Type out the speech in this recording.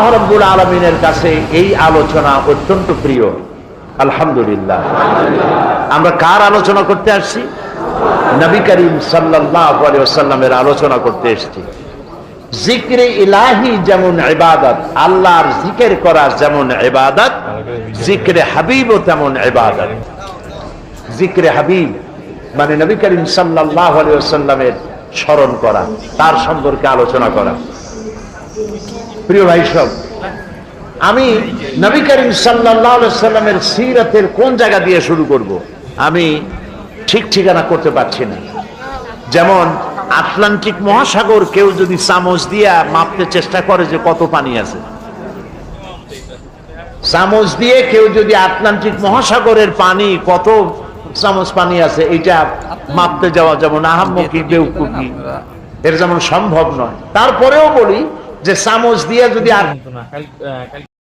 আল্লাহ রাব্বুল আলামিনের কাছে এই আলোচনা অত্যন্ত প্রিয়। আলহামদুলিল্লাহ। আমরা কার আলোচনা করতে আসছি? নবী করিম সাল্লাল্লাহু আলাইহি ওয়াসাল্লামের আলোচনা করতে এসেছি। জিক্রে ইলাহি যেমন ইবাদত, আল্লাহর জিকির করা যেমন ইবাদত, জিক্রে হাবিবও তেমন ইবাদত। জিক্রে হাবিব মানে নবী করিম সাল্লাল্লাহু আলাইহি ওয়াসাল্লামের স্মরণ করা, তার সম্পর্কে আলোচনা করা। প্রিয় ভাই সব, আমি নবী করিম সাল্লাল্লাহু আলাইহি ওয়াসাল্লামের সিরাতের কোন জায়গা দিয়ে শুরু করব আমি ঠিক ঠিকানা করতে পারছি না। যেমন আটলান্টিক মহাসাগর কেউ যদি চামচ দিয়ে মাপতে চেষ্টা করে যে কত পানি আছে, চামচ দিয়ে কেউ যদি আটলান্টিক মহাসাগরের পানি কত চামচ পানি আছে এটা মাপতে যাওয়া যেমন আহাম্মকি বেউকুফি, এর যেমন সম্ভব নয়। তারপরেও বলি যে চামচ দিয়ে যদি